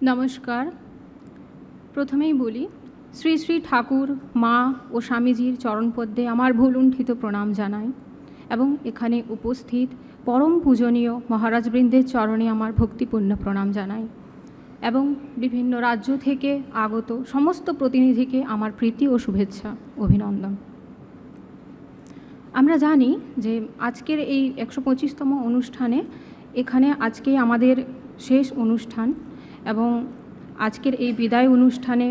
নমস্কার। প্রথমেই বলি, শ্রী শ্রী ঠাকুর, মা ও স্বামীজির চরণপদ্মে আমার ভুলুণ্ঠিত প্রণাম জানাই এবং এখানে উপস্থিত পরম পূজনীয় মহারাজবৃন্দের চরণে আমার ভক্তিপূর্ণ প্রণাম জানাই এবং বিভিন্ন রাজ্য থেকে আগত সমস্ত প্রতিনিধিকে আমার প্রীতি ও শুভেচ্ছা অভিনন্দন। আমরা জানি যে আজকের এই 125তম অনুষ্ঠানে এখানে আজকে আমাদের শেষ অনুষ্ঠান এবং আজকের এই বিদায় অনুষ্ঠানে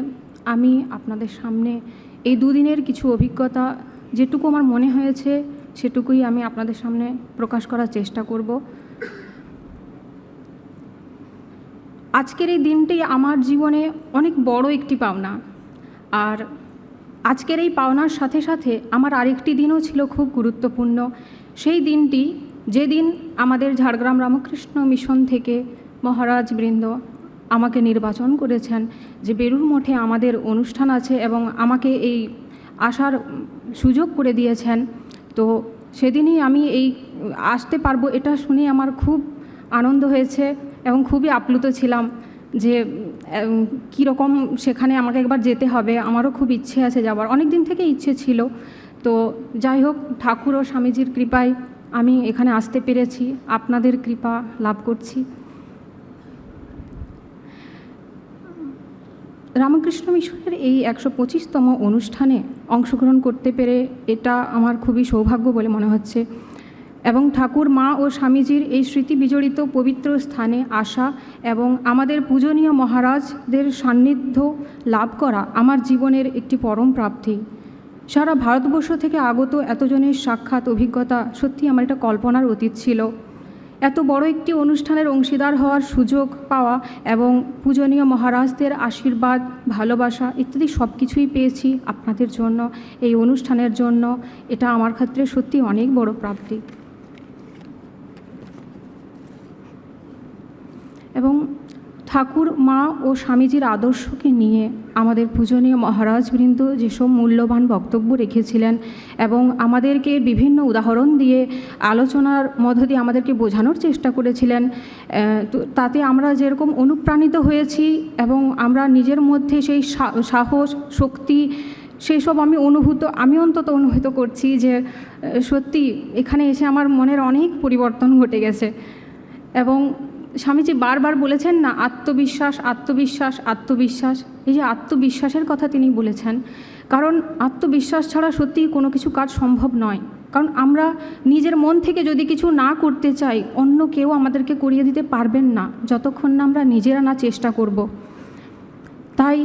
আমি আপনাদের সামনে এই দুদিনের কিছু অভিজ্ঞতা যেটুকু আমার মনে হয়েছে সেটুকুই আমি আপনাদের সামনে প্রকাশ করার চেষ্টা করব। আজকের এই দিনটি আমার জীবনে অনেক বড় একটি পাওনা, আর আজকের এই পাওনার সাথে সাথে আমার আরেকটি দিনও ছিল খুব গুরুত্বপূর্ণ। সেই দিনটি যেদিন আমাদের ঝাড়গ্রাম রামকৃষ্ণ মিশন থেকে মহারাজবৃন্দ আমাকে নির্বাচন করেছেন যে বেলুড় মঠে আমাদের অনুষ্ঠান আছে এবং আমাকে এই আসার সুযোগ করে দিয়েছেন। তো সেদিনই আমি এই আসতে পারবো এটা শুনে আমার খুব আনন্দ হয়েছে এবং খুবই আপ্লুত ছিলাম যে কীরকম সেখানে আমাকে একবার যেতে হবে। আমারও খুব ইচ্ছে আছে যাওয়ার, অনেক দিন থেকে ইচ্ছে ছিল। তো যাই হোক, ঠাকুর ও স্বামীজির কৃপায় আমি এখানে আসতে পেরেছি, আপনাদের কৃপা লাভ করছি। রামকৃষ্ণ মিশনের এই 125তম অনুষ্ঠানে অংশগ্রহণ করতে পেরে এটা আমার খুবই সৌভাগ্য বলে মনে হচ্ছে এবং ঠাকুর, মা ও স্বামীজির এই স্মৃতি বিজড়িত পবিত্র স্থানে আসা এবং আমাদের পূজনীয় মহারাজদের সান্নিধ্য লাভ করা আমার জীবনের একটি পরম প্রাপ্তি। সারা ভারতবর্ষ থেকে আগত এতজনের সাক্ষাৎ অভিজ্ঞতা সত্যি আমার এটা কল্পনার অতীত ছিল। এত বড় একটি অনুষ্ঠানের অংশীদার হওয়ার সুযোগ পাওয়া এবং পূজনীয় মহারাজদের আশীর্বাদ, ভালোবাসা ইত্যাদি সব কিছুই পেয়েছি আপনাদের জন্য, এই অনুষ্ঠানের জন্য। এটা আমার ক্ষেত্রে সত্যি অনেক বড় প্রাপ্তি। এবং ঠাকুর, মা ও স্বামীজির আদর্শকে নিয়ে আমাদের পূজনীয় মহারাজবৃন্দ যেসব মূল্যবান বক্তব্য রেখেছিলেন এবং আমাদেরকে বিভিন্ন উদাহরণ দিয়ে আলোচনার মধ্য দিয়ে আমাদেরকে বোঝানোর চেষ্টা করেছিলেন, তো তাতে আমরা যেরকম অনুপ্রাণিত হয়েছি এবং আমরা নিজের মধ্যে সেই সাহস, শক্তি সেসব আমি অন্তত অনুভূত করছি যে সত্যি এখানে এসে আমার মনের অনেক পরিবর্তন ঘটে গেছে। এবং স্বামীজি বারবার বলেছেন না, আত্মবিশ্বাস, আত্মবিশ্বাস, আত্মবিশ্বাস। এই যে আত্মবিশ্বাসের কথা তিনি বলেছেন, কারণ আত্মবিশ্বাস ছাড়া সত্যিই কোনো কিছু কাজ সম্ভব নয়। কারণ আমরা নিজের মন থেকে যদি কিছু না করতে চাই, অন্য কেউ আমাদেরকে করিয়ে দিতে পারবেন না যতক্ষণ না আমরা নিজেরা না চেষ্টা করব। তাই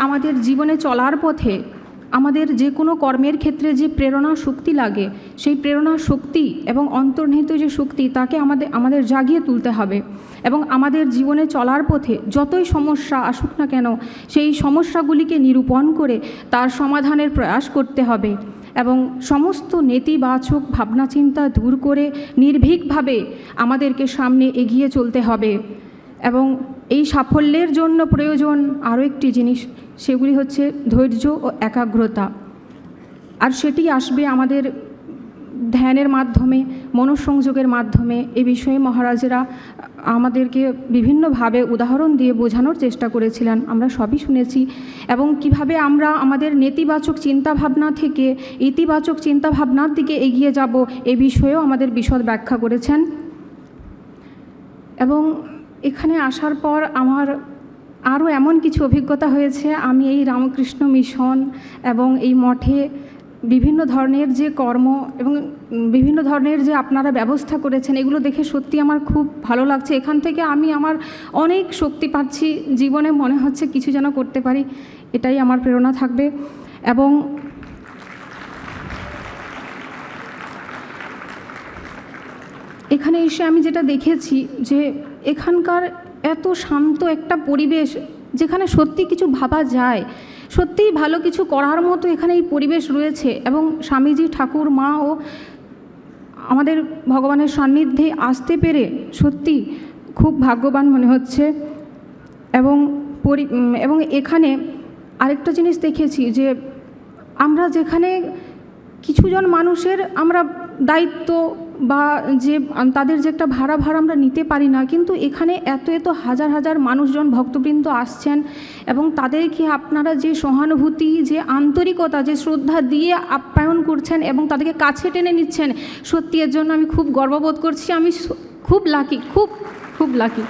আমাদের জীবনে চলার পথে আমাদের যে কোনো কর্মের ক্ষেত্রে যে প্রেরণা শক্তি লাগে, সেই প্রেরণা শক্তি এবং অন্তর্নিহিত যে শক্তি তাকে আমাদের জাগিয়ে তুলতে হবে এবং আমাদের জীবনে চলার পথে যতই সমস্যা আসুক না কেন সেই সমস্যাগুলিকে নিরূপণ করে তার সমাধানের প্রয়াস করতে হবে এবং সমস্ত নেতিবাচক ভাবনা চিন্তা দূর করে নির্ভীকভাবে আমাদেরকে সামনে এগিয়ে চলতে হবে। এবং এই সাফল্যের জন্য প্রয়োজন আরও একটি জিনিস, সেগুলি হচ্ছে ধৈর্য ও একাগ্রতা। আর সেটি আসবে আমাদের ধ্যানের মাধ্যমে, মনঃসংযোগের মাধ্যমে। এ বিষয়ে মহারাজেরা আমাদেরকে বিভিন্নভাবে উদাহরণ দিয়ে বোঝানোর চেষ্টা করেছিলেন, আমরা সবই শুনেছি। এবং কিভাবে আমরা আমাদের নেতিবাচক চিন্তাভাবনা থেকে ইতিবাচক চিন্তাভাবনার দিকে এগিয়ে যাব, এ বিষয়েও আমাদের বিশদ ব্যাখ্যা করেছেন। এবং এখানে আসার পর আমার আরও এমন কিছু অভিজ্ঞতা হয়েছে। আমি এই রামকৃষ্ণ মিশন এবং এই মঠে বিভিন্ন ধরনের যে কর্ম এবং বিভিন্ন ধরনের যে আপনারা ব্যবস্থা করেছেন, এগুলো দেখে সত্যি আমার খুব ভালো লাগছে। এখান থেকে আমি আমার অনেক শক্তি পাচ্ছি, জীবনে মনে হচ্ছে কিছু যেন করতে পারি, এটাই আমার প্রেরণা থাকবে। এবং এখানে এসে আমি যেটা দেখেছি যে এখানকার এত শান্ত একটা পরিবেশ, যেখানে সত্যি কিছু ভাবা যায়, সত্যিই ভালো কিছু করার মতো এখানে এই পরিবেশ রয়েছে। এবং স্বামীজি, ঠাকুর, মা ও আমাদের ভগবানের সান্নিধ্যে আসতে পেরে সত্যি খুব ভাগ্যবান মনে হচ্ছে। এবং এখানে আরেকটা জিনিস দেখেছি যে আমরা যেখানে কিছুজন মানুষের আমরা দায়িত্ব বা যে তাদের যে একটা ভাড়া আমরা নিতে পারি না, কিন্তু এখানে এত এত হাজার হাজার মানুষজন ভক্তবৃন্দ আসছেন এবং তাদেরকে আপনারা যে সহানুভূতি, যে আন্তরিকতা, যে শ্রদ্ধা দিয়ে আপ্যায়ন করছেন এবং তাদেরকে কাছে টেনে নিচ্ছেন, সত্যি এর জন্য আমি খুব গর্ববোধ করছি। আমি খুব লাকি, খুব খুব লাকি।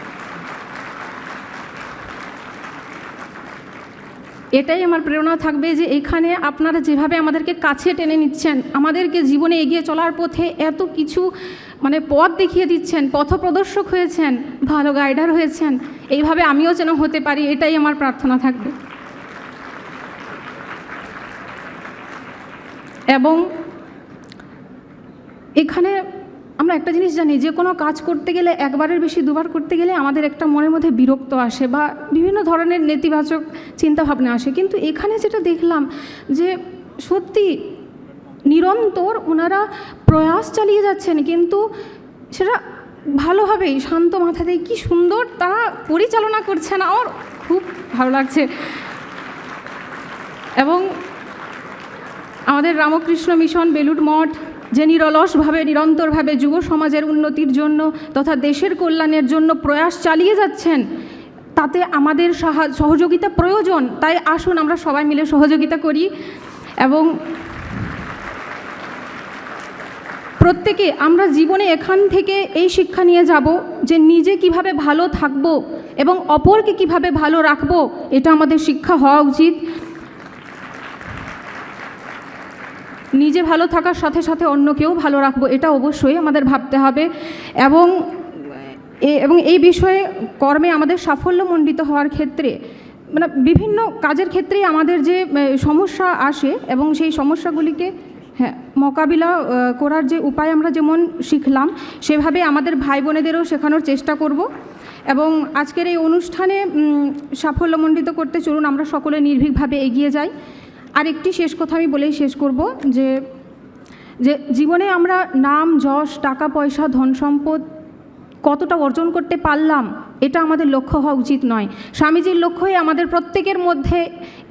এটাই আমার প্রেরণা থাকবে যে এখানে আপনারা যেভাবে আমাদেরকে কাছে টেনে নিচ্ছেন, আমাদেরকে জীবনে এগিয়ে চলার পথে এত কিছু মানে পথ দেখিয়ে দিচ্ছেন, পথপ্রদর্শক হয়েছেন, ভালো গাইডার হয়েছেন, এইভাবে আমিও যেন হতে পারি, এটাই আমার প্রার্থনা থাকবে। এবং এখানে আমরা একটা জিনিস জানি, যে কোনো কাজ করতে গেলে একবারের বেশি দুবার করতে গেলে আমাদের একটা মনের মধ্যে বিরক্ত আসে বা বিভিন্ন ধরনের নেতিবাচক চিন্তাভাবনা আসে, কিন্তু এখানে যেটা দেখলাম যে সত্যি নিরন্তর ওনারা প্রয়াস চালিয়ে যাচ্ছেন, কিন্তু সেটা ভালোভাবেই শান্ত মাথাতেই কি সুন্দর তারা পরিচালনা করছেন, আমার খুব ভালো লাগছে। এবং আমাদের রামকৃষ্ণ মিশন বেলুড় মঠ যে নিরলসভাবে নিরন্তরভাবে যুব সমাজের উন্নতির জন্য তথা দেশের কল্যাণের জন্য প্রয়াস চালিয়ে যাচ্ছেন, তাতে আমাদের সহযোগিতা প্রয়োজন। তাই আসুন আমরা সবাই মিলে সহযোগিতা করি এবং প্রত্যেকে আমরা জীবনে এখান থেকে এই শিক্ষা নিয়ে যাব যে নিজে কিভাবে ভালো থাকব এবং অপরকে কিভাবে ভালো রাখব, এটা আমাদের শিক্ষা হওয়া উচিত। নিজে ভালো থাকার সাথে সাথে অন্যকেও ভালো রাখবো, এটা অবশ্যই আমাদের ভাবতে হবে। এবং এই বিষয়ে কর্মে আমাদের সাফল্যমণ্ডিত হওয়ার ক্ষেত্রে মানে বিভিন্ন কাজের ক্ষেত্রেই আমাদের যে সমস্যা আসে এবং সেই সমস্যাগুলিকে মোকাবিলা করার যে উপায় আমরা যেমন শিখলাম, সেভাবে আমাদের ভাই বোনেদেরও শেখানোর চেষ্টা করব। এবং আজকের এই অনুষ্ঠানে সাফল্যমণ্ডিত করতে চলুন আমরা সকলে নির্ভীকভাবে এগিয়ে যাই। আর একটি শেষ কথা আমি বলেই শেষ করব যে জীবনে আমরা নাম, যশ, টাকা পয়সা, ধন সম্পদ কতটা অর্জন করতে পারলাম, এটা আমাদের লক্ষ্য হওয়া উচিত নয়। স্বামীজির লক্ষ্যই আমাদের প্রত্যেকের মধ্যে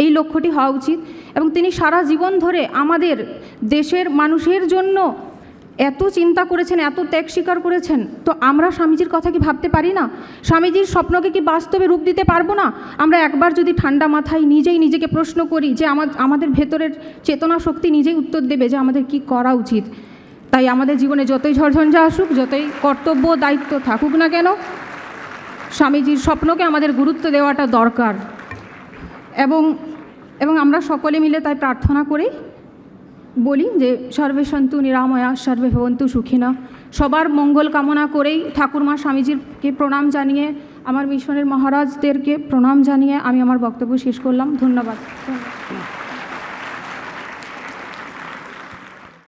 এই লক্ষ্যটি হওয়া উচিত। এবং তিনি সারা জীবন ধরে আমাদের দেশের মানুষের জন্য এত চিন্তা করেছেন, এত ত্যাগ স্বীকার করেছেন, তো আমরা স্বামীজির কথা কি ভাবতে পারি না? স্বামীজির স্বপ্নকে কি বাস্তবে রূপ দিতে পারবো না? আমরা একবার যদি ঠান্ডা মাথায় নিজেকে প্রশ্ন করি, যে আমাদের ভেতরের চেতনা শক্তি নিজেই উত্তর দেবে যে আমাদের কি করা উচিত। তাই আমাদের জীবনে যতই ঝড়ঝঞ্ঝা আসুক, যতই কর্তব্য দায়িত্ব থাকুক না কেন, স্বামীজির স্বপ্নকে আমাদের গুরুত্ব দেওয়াটা দরকার। এবং আমরা সকলে মিলে তাই প্রার্থনা করি, বলি যে সর্বে সন্তু নিরাময়া, সর্বে ভবন্তু সুখিনা। সবার মঙ্গল কামনা করেই ঠাকুরমা স্বামীজিকে প্রণাম জানিয়ে, আমার মিশনের মহারাজদেরকে প্রণাম জানিয়ে আমি আমার বক্তব্য শেষ করলাম। ধন্যবাদ।